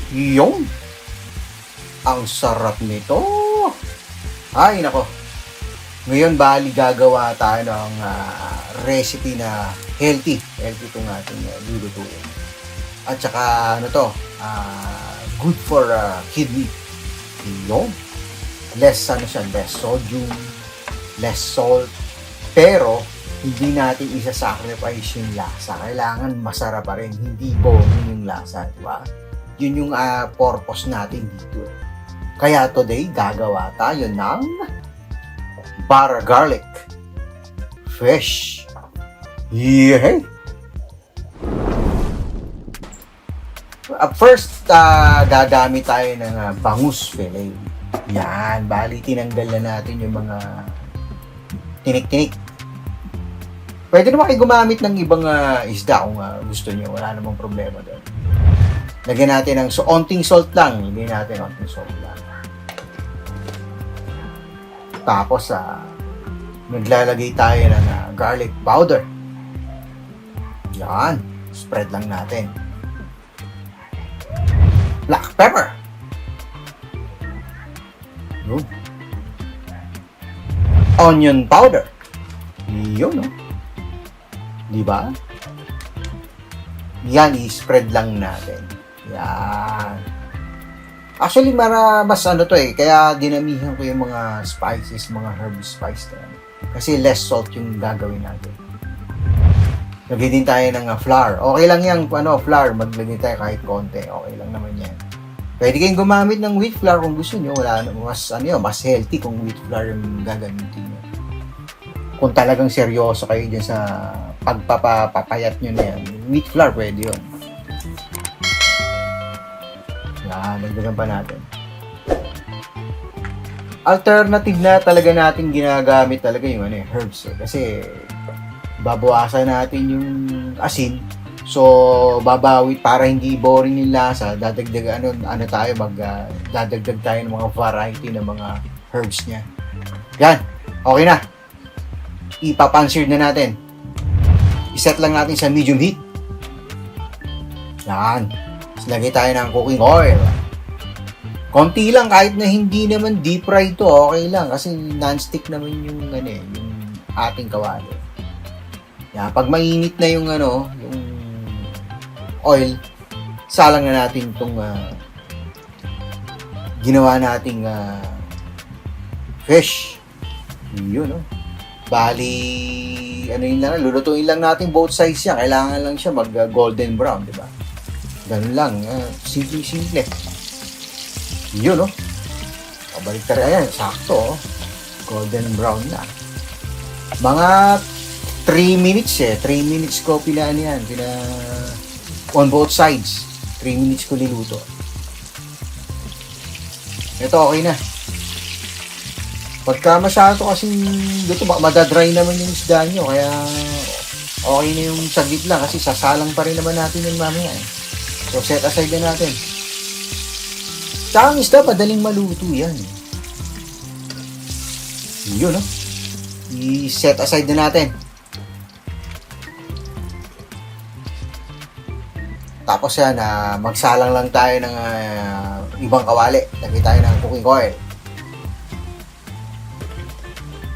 Yung, ang sarap nito. Ay, nako. Ngayon, bali gagawa tayo ng recipe na healthy. Healthy itong ating lulutuin. At saka, ano to, good for kidney. Yung, less sodium, less salt. Pero, hindi natin isa-sacrifice yung lasa. Kailangan masarap pa rin. Hindi boring yung lasa, di ba? Yun yung purpose natin dito. Kaya today, gagawa tayo ng butter garlic fish. Yay! First, gagamit tayo ng bangus fillet. Yan, bali tinanggal na natin yung mga tinik-tinik. Pwede naman kayo gumamit ng ibang isda kung gusto niyo. Wala namang problema doon. Lagyan natin ng onting salt lang. Lagyan natin onting salt lang. Tapos, naglalagay tayo ng garlic powder. Yan. Spread lang natin. Black pepper. Yun. Onion powder. Yun, no? Diba? Yan, i-spread lang natin. Yan. Actually, mas ano to eh. Kaya dinamihan ko yung mga spices, mga herb spice na yan. Kasi less salt yung gagawin natin. Lagay din tayo ng flour. Okay lang yan, flour. Maglagay tayo kahit konti. Okay lang naman yan. Pwede kayong gumamit ng wheat flour kung gusto nyo. Mas healthy kung wheat flour yung gagamitin nyo. Kung talagang seryoso kayo dyan sa pagpapapayat nyo na yan, wheat flour pwede yun. Yan, nagdagan pa natin. Alternative na talaga natin ginagamit talaga yung herbs. Kasi babawasan natin yung asin. So, babawi para hindi boring yung lasa. Dadagdag dadagdag tayo ng mga variety ng mga herbs niya. Yan, okay na. Ipapansir na natin. I-set lang natin sa medium heat. Yan. Lagay tayo ng cooking oil. Konti lang, kahit na hindi naman deep fry ito, okay lang. Kasi non-stick naman yung ating kawali. Yan. Pag mainit na yung oil, salang na natin itong ginawa nating fish. Yun, no? Bali, lulutuin lang natin both sides yan. Kailangan lang siya mag-golden brown, di ba? Ganun lang. Simple. Yun, no? Pabalik tayo. Ayan, sakto, oh. Golden brown na. Mga 3 minutes 3 minutes ko pilaan yan. On both sides. 3 minutes ko niluto. Ito, okay na. Pagka masyado kasi dito, madadry naman yung isda nyo. Kaya okay na yung saglit lang kasi sasalang pa rin naman natin yung mamaya. So, set aside na natin. Tsaka ang isda, madaling maluto yan. Yun, no? I-set aside na natin. Tapos yan, magsalang lang tayo ng ibang kawali. Lagay tayo ng cooking oil.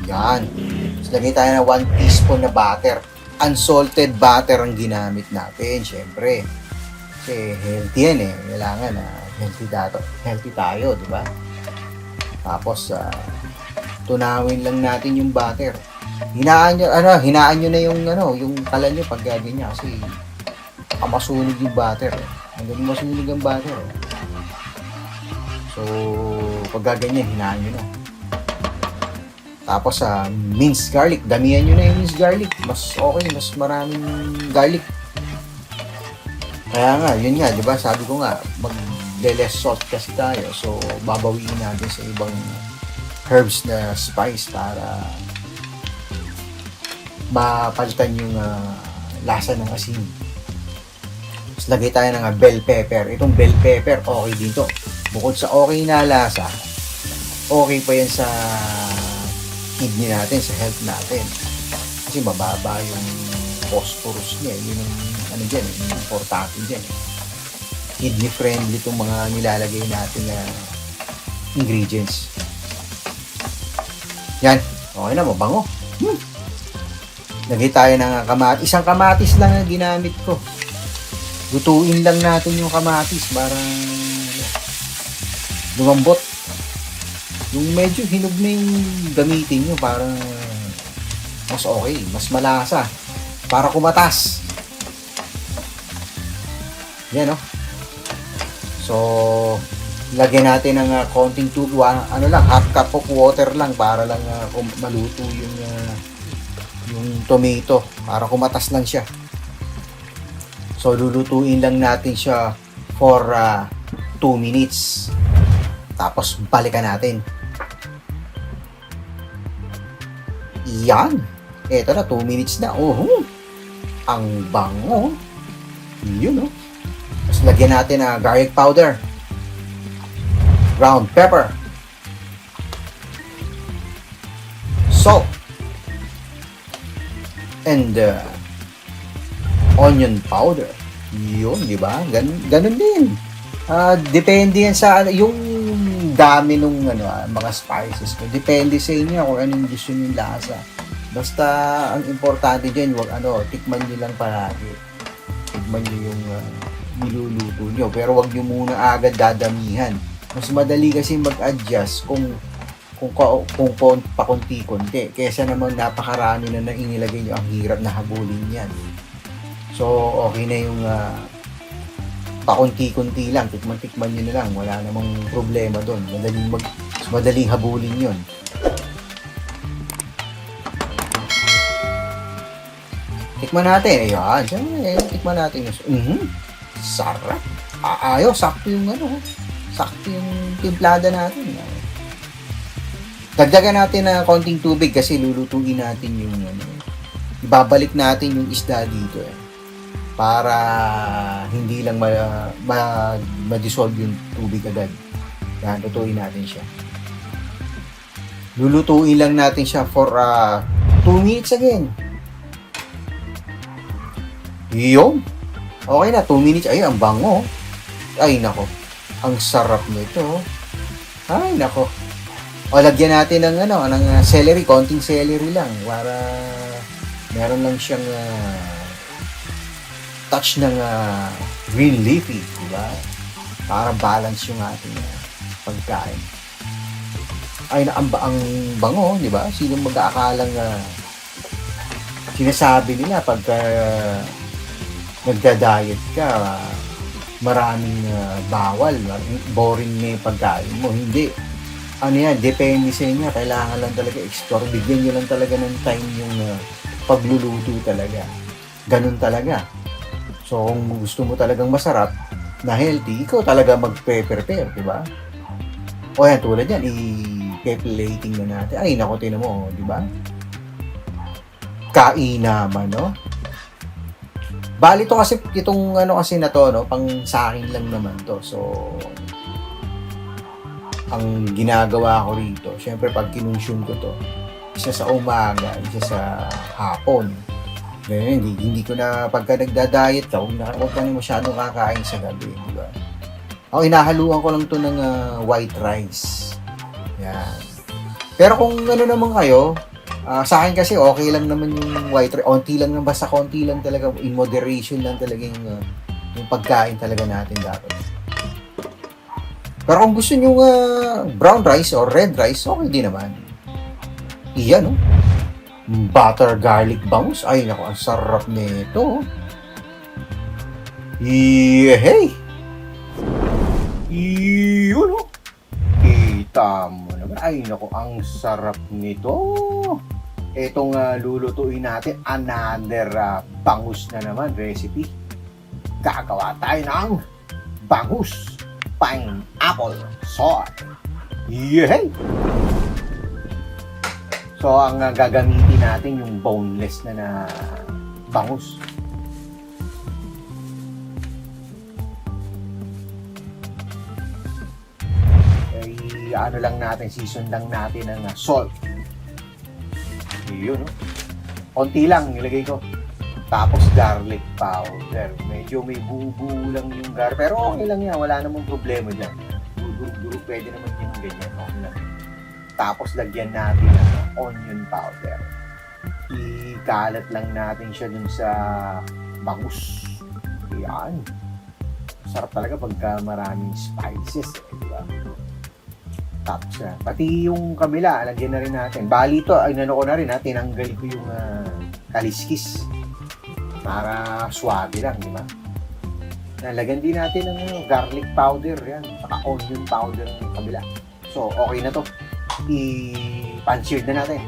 Yan. Tapos lagay tayo ng 1 teaspoon na butter. Unsalted butter ang ginamit natin, syempre. Kasi healthy yan eh. Kailangan healthy tayo, di ba? Tapos, tunawin lang natin yung butter. Hinaan nyo na yung kalan nyo pag ganyan kasi masunog yung butter. Hanggang masunog yung butter. So, pag ganyan, hinaan nyo na. Tapos, minced garlic. Damihan nyo na yung minced garlic. Mas okay, mas maraming garlic. Kaya nga, yun nga, di ba? Sabi ko nga, mag-less salt kasi tayo. So, babawiin natin sa ibang herbs na spice para mapalitan yung lasa ng asin. Tapos lagay tayo ng bell pepper. Itong bell pepper, okay dito. Bukod sa okay na lasa, okay pa yan sa kidney natin, sa health natin. Kasi mababa yung phosphorus niya. Yun yung dyan, yung importante dyan. kidney friendly itong mga nilalagay natin na ingredients. Yan. Okay na, mabango. Lagay tayo ng kamatis. Isang kamatis lang ang ginamit ko. Lutuin lang natin yung kamatis para lumambot. Yung medyo hinog na yung gamitin nyo para mas okay, mas malasa. Para kumatas. Yan, no? So, lagyan natin ng konting tubig, half cup of water lang para lang maluto yung tomato, para kumatas lang siya. So, lulutuin lang natin siya for 2 minutes. Tapos, balikan natin. Yan. Eto na, 2 minutes na. Ang bango. Yun, no? Tapos, lagyan natin na garlic powder, ground pepper, salt, and onion powder. Yun, di ba? Ganun din. Depende yan sa yung dami nung mga spices ko. Depende sa inyo kung anong gusto niyo lasa. Basta ang importante diyan, tikman niyo lang palagi. Tikman niyo yung niluluto niyo, pero wag niyo muna agad dadamihan. Mas madali kasi mag-adjust kung pakunti-kunti kaysa naman napakarami na inilagay nyo. Ang hirap na habulin yan. So okay na yung pakunti-kunti lang, tikman nyo na lang, wala namang problema doon. Madaling habulin yun. Tikman natin. Ayan, tikman natin yung sarap. Sakto yung sakto yung timplada natin. Dagdagan natin na konting tubig kasi lulutuin natin yung ibabalik natin yung isda dito para hindi lang ma-dissolve yung tubig agad. Yan, lutuin natin siya. Lulutuin lang natin siya for 2 minutes again. Yun. Okay na, 2 minutes. Ay, ang bango. Ay, nako. Ang sarap nito. Ay, nako. O, lagyan natin ng celery, konting celery lang para meron lang siyang touch ng green leafy, di ba? Para balance yung ating pagkain. Ay, ang bango, di ba? Sino mag-aakalang sinasabi nila pagka nagda-diet ka, maraming bawal, boring na yung pagkain mo. Hindi. Depende sa inyo. Kailangan lang talaga explore. Bigyan nyo lang talaga ng time yung pagluluto talaga. Ganun talaga. So, kung gusto mo talagang masarap, na healthy, ikaw talaga mag-prepare, di ba? O yan, tulad yan, i-plating na natin. Ay, naku, tinan mo, di ba? Kain naman, no? Bali to kasi, itong kasi na to, no? Pang sa akin lang naman to. So, ang ginagawa ko rito, syempre pag kinonsume ko to, isa sa umaga, isa sa hapon. Ganyan, hindi ko na pagka nagda-diet ka, huwag ka na masyadong kakain sa gabi, di ba? Ako, inahaluan ko lang to ng white rice. Yan. Pero kung naman kayo, sa akin kasi okay lang naman yung white rice. Konti lang naman, basta konti lang talaga, in moderation lang talaga yung pagkain talaga natin dapat. Pero kung gusto nyo brown rice or red rice, okay din naman. Iyan, no? Butter garlic bangus. Ay, naku, ang sarap nito. Hey! Yun, no? Kita mo naman. Ay, naku, ang sarap nito. Itong lulutuin natin, another bangus na naman recipe. Gagawa tayo ng bangus pineapple sauce. Yay! So, ang gagamitin natin yung boneless na bangus. Lang natin, season lang natin ng salt. Yun, no? Konti lang nilagay ko. Tapos garlic powder. Medyo may bubu lang yung pero okay lang yan. Wala namang problema dyan. Guru, pwede naman yung ganyan. Okay lang. Tapos lagyan natin ng onion powder. Ikalat lang natin siya dun sa bangus. Yan. Sarap talaga pagka maraming spices. Diba? Tapos pati yung kabila, lagyan na rin natin. Bali ito, inano ko na rin, tinanggal ko yung kaliskis. Para suwabe lang, di ba? Nalagyan din natin ng garlic powder, yan. Saka onion powder ng kabila. So, okay na to. I-pan-seared na natin.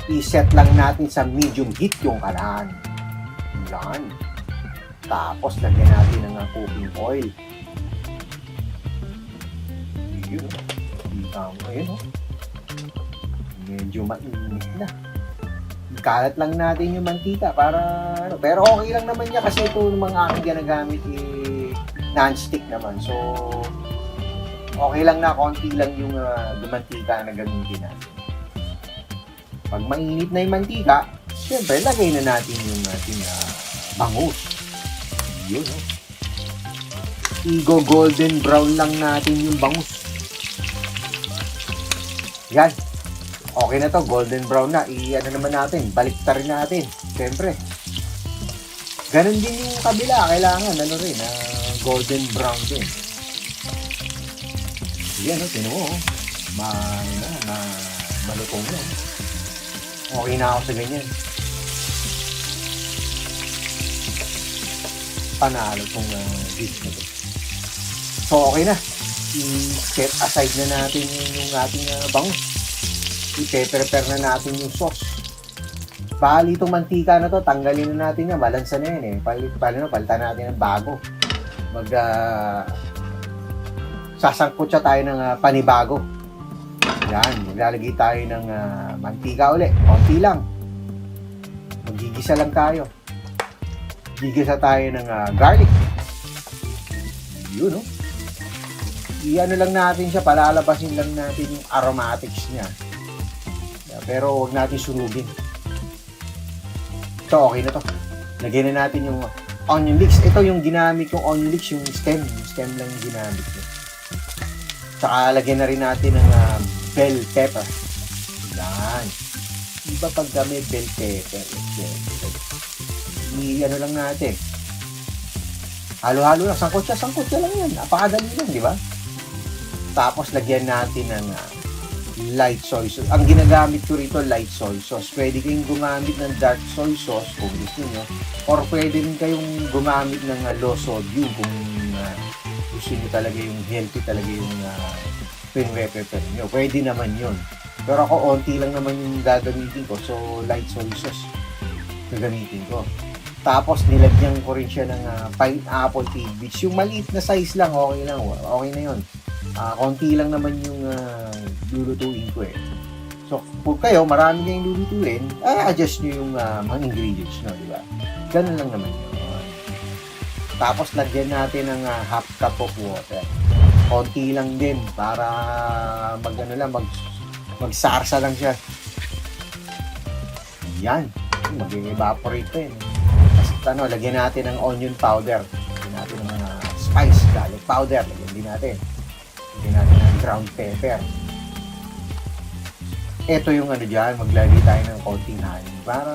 I-set lang natin sa medium heat yung kalan. Yan. Tapos, lagyan natin ng cooking oil. Yun. Ayun, oh. Medyo mainit na. Kalat lang natin yung mantika para ano. Pero okay lang naman niya kasi ito yung mga aking ginagamit non-stick naman. So, okay lang na, konti lang yung mantika na gamitin natin. Pag mainit na yung mantika, syempre, lagay na natin yung ating bangus. Yun, oh. I-golden brown lang natin yung bangus. Yan. Okay na to, golden brown na. I-ano naman natin, baliktarin natin. Siyempre. Ganon din yung kabila. Kailangan, ano rin, golden brown din. Yan, tinuo. Malutong na. Okay na ako sa ganyan. Panalo tong dish na to. So, okay na. I-set aside na natin yung ating bangus. I-prepare na natin yung sauce. Bali itong mantika na to, tanggalin na natin yan. Balansa na yan eh. Palitan natin ng bago. Sasangkot siya tayo ng panibago. Yan. Maglalagay tayo ng mantika ulit. Konti lang. Magigisa lang tayo. Gigisa tayo ng garlic. Yun, no? I-ano lang natin siya. Palalabasin lang natin yung aromatics niya. Pero huwag natin sunugin. Ito, okay na to. Lagyan na natin yung onion leeks. Ito yung ginamit yung onion leeks, yung stem. Yung stem lang yung ginamit ko. Saka lagyan na rin natin ng bell pepper. Yan. Iba pag may bell pepper. I-ano lang natin. Halo-halo lang. Sangkot siya lang yan. Napakadali lang, di ba? Tapos lagyan natin ng light soy sauce. Ang ginagamit ko rito, light soy sauce. Pwede kayong gumamit ng dark soy sauce kung gusto nyo. Or pwede rin kayong gumamit ng low sodium kung gusto nyo talaga yung healthy talaga yung pin-pepper nyo. Pwede naman yun. Pero ako, onti lang naman yung gagamitin ko. So, light soy sauce gagamitin ko. Tapos, nilagyan ko rin siya ng pineapple tidbits. Yung maliit na size lang, okay lang. Okay na yun. Konti lang naman yung lulutuin ko eh. So, kung kayo, marami kayong lulutuin, adjust nyo yung mga ingredients nyo, di ba? Ganun lang naman yun. Tapos, lagyan natin ng half cup of water. Konti lang din para magsarsa lang siya. Yan. Mag-evaporate pa yun. Tapos, lagyan natin ng onion powder. Lagyan natin ng spice, garlic powder. Lagyan din natin. Lagyan natin ng ground pepper. Ito yung dyan, maglagay tayo ng konting honey para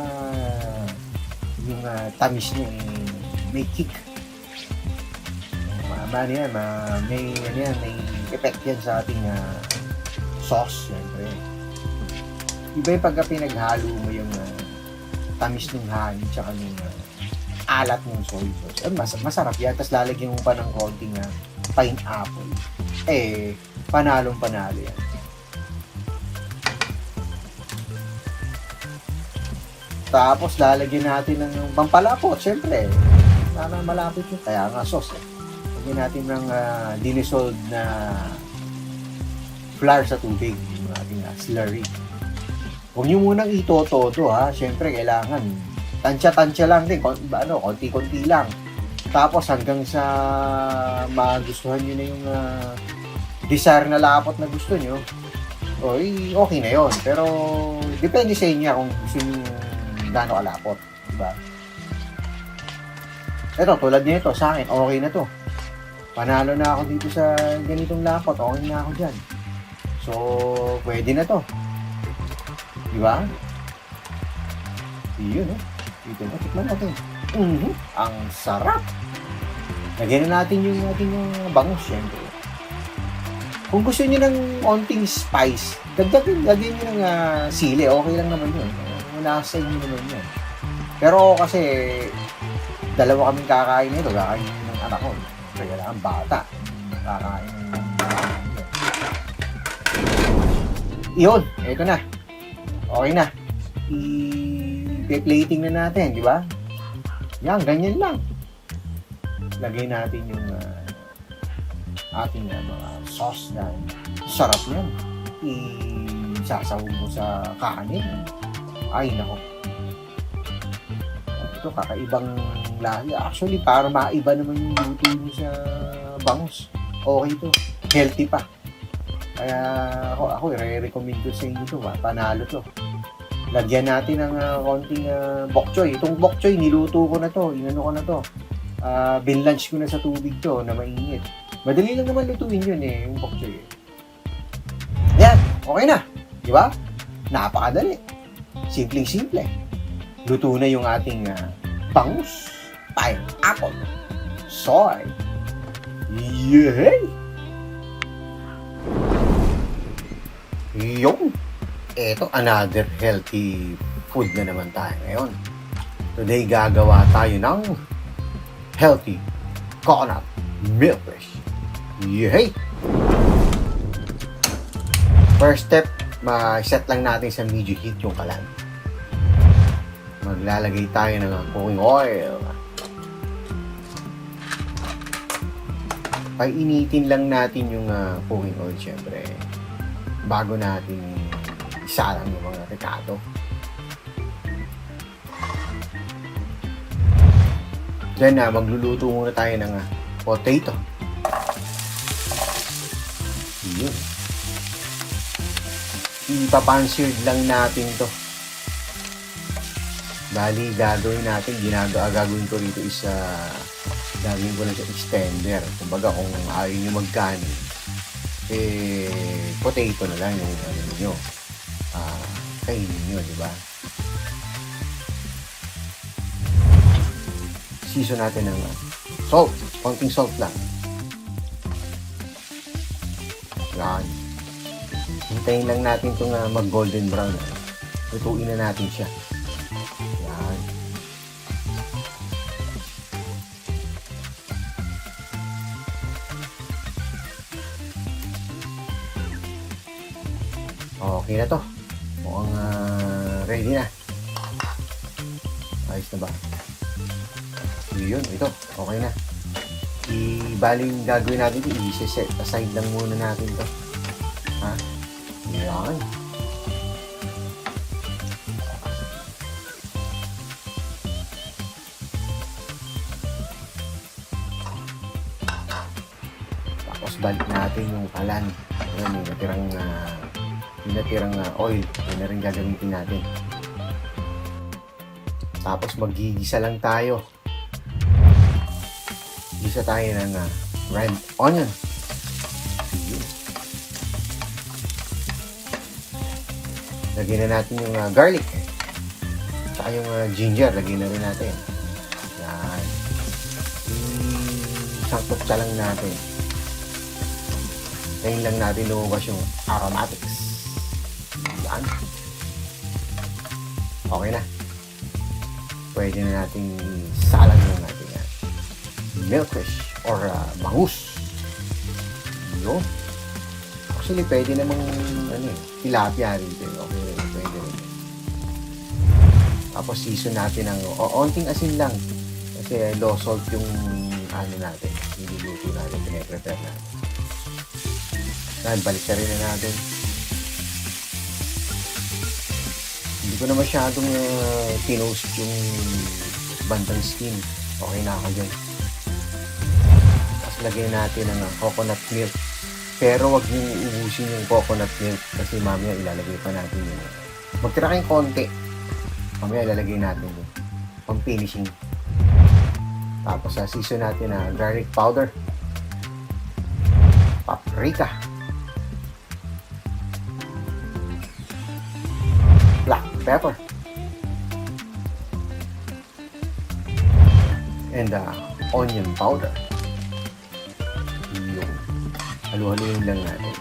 yung tamis niya may kick. May effect yan sa ating sauce, syempre. Iba yung pagka pinaghalo mo yung tamis ng honey tsaka ng alat ng soy sauce. Masarap yan. Tapos lalagyan mo pa ng konting pineapple. Panalong-panalo yan. Tapos lalagyan natin ng pampalapot, syempre. Sana malapit yun. Kaya nga sauce. Lagyan natin ng dinissolved na flour sa tubig. Yung ating slurry. Huwag nyo munang ito-todo ha. Syempre, kailangan tansya-tansya lang din. Konti-konti lang. Tapos hanggang sa magustuhan nyo na yung desired na lapot na gusto nyo, okay na yon. Pero depende sa inyo kung gusto nyo gaano kalapot. Diba? Ito, tulad nito, sa akin, okay na to. Panalo na ako dito sa ganitong lapot. Okay na ako dyan. So, pwede na to. Diba? Yun, eh. Dito na, tikman natin. Ang sarap! Lagyan na natin yung ating bangus, syempre. Kung gusto niyo ng onting spice, lagyan niyo ng sili. Okay lang naman yun. Wala sa inyo naman yun. Pero kasi, dalawa kaming kakain nito. Kakain ng anak ko. Kaya lang ang bata. Kakain ng yun, eto na. Okay na. I-plating na natin, di ba? Yan, ganyan lang. Lagay natin yung ating mga sauce na sarap yan. Isasawag mo sa kanin. Ay, nako. Ito, kakaibang lahi. Actually, para maiba naman yung luto mo sa bangus. Okay to. Healthy pa. Kaya ako i-recommend ko sa inyo to. Panalo to. Lagyan natin ng konting bok choy. Itong bok choy, niluto ko na to. Inano ko na to. Binlunch ko na sa tubig to na mainit. Madali lang naman lutuin yun eh, yung bok choy. Yan, okay na. Di ba? Napakadali. Simpleng-simple. Luto na yung ating bangus, pineapple, soy. Yay! Yung eto, another healthy food na naman tayo ngayon. Today, gagawa tayo ng healthy coconut milkfish. Yay! First step, ma-set lang natin sa medium heat yung kalan. Maglalagay tayo ng cooking oil. Painitin lang natin yung cooking oil, syempre. Bago natin isalang yung mga rekado. Then, magluluto muna tayo ng potato. Yun. Ipapanseared lang natin to. Bali, gagawin natin, gagawin ko rito is gagawin ko lang sa extender. Kumbaga, kung ayaw nyo magkanin, potato na lang yung ano nyo. Kainin nyo, di ba? Season natin ng salt. Konting salt lang. Yan. Hintayin lang natin itong mag-golden brown. Lutuin na natin siya. Yan. Okay na to. Mukhang ready na. Ayos na ba? Yun, ito. Okay na. Baling gagawin natin ito, i-set aside lang muna natin to. Ha? Yan. Tapos balik natin yung kalan. Ayan, yung natirang oil. Yun na rin gagamitin natin. Tapos magigisa lang tayo. Gisa tayo ng red onion. Lagyan na natin yung garlic. Saka yung ginger. Lagyan na rin natin. Yan. Sangkot lang natin. Ngayon lang natin lumabas yung aromatics. Yan. Okay na. Pwede na natin salang yung natin milkfish or bangus. Yun. Actually, pwede namang tilapia rin. Okay rin. Pwede rin. Tapos season natin ng onting asin lang. Kasi low salt yung natin. Niluluto natin. Pine-prepare natin. Dahil balik na rin na natin. Hindi ko na masyadong tinoast yung bandang skin. Okay na ako dyan. Tapos lagyan natin ng coconut milk. Pero wag niyo ubusin yung coconut milk kasi mamaya ilalagay pa natin yun. Magtira kayong konti. Mamaya lalagay natin yun. Pang finishing. Tapos sa season natin na garlic powder. Paprika. Black pepper. And onion powder. Yung halu-haluin lang natin.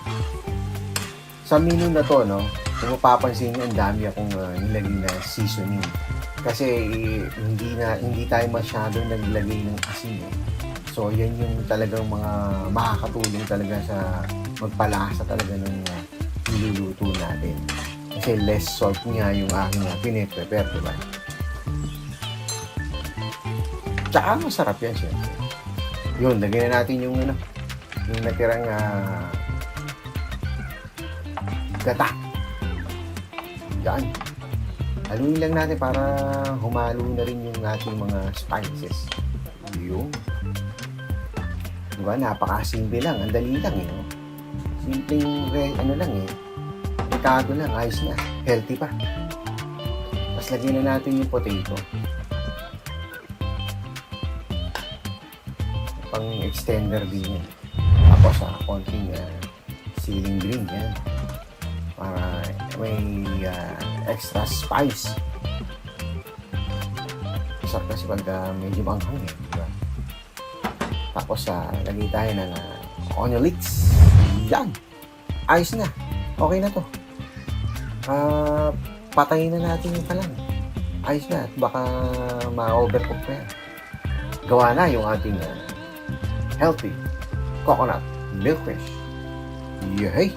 Sa menu na to, no, kung mapapansin nyo, ang dami akong nilagay na seasoning. Kasi hindi tayo masyadong naglagay ng asin. So, yan yung talagang mga makakatulong talaga sa magpalasa talaga ng niluluto natin. Kasi less salt nga yung aking piniprepare, diba? Tsaka masarap yan, syempre. Yun, lagyan na natin yung natirang gata. Yan. Haluin lang natin para humalo na rin yung ating mga spices. Yun. Diba? Napakasimple lang. Ang dali lang, eh. No? Simpleng, lang, eh. Ricado lang. Ayos na. Healthy pa. Tapos lagyan na natin yung potato. Pang extender din yan. Tapos konting ceiling green yan. Para may extra spice. Masarap kasi pag medyo manghang eh. Diba? Tapos lagay tayo ng onion leeks. Yan. Ayos na. Okay na to. Patayin na natin yung kalan. Ayos na. Baka ma-overcook pa yan. Gawa na yung ating healthy coconut milkfish. Yay!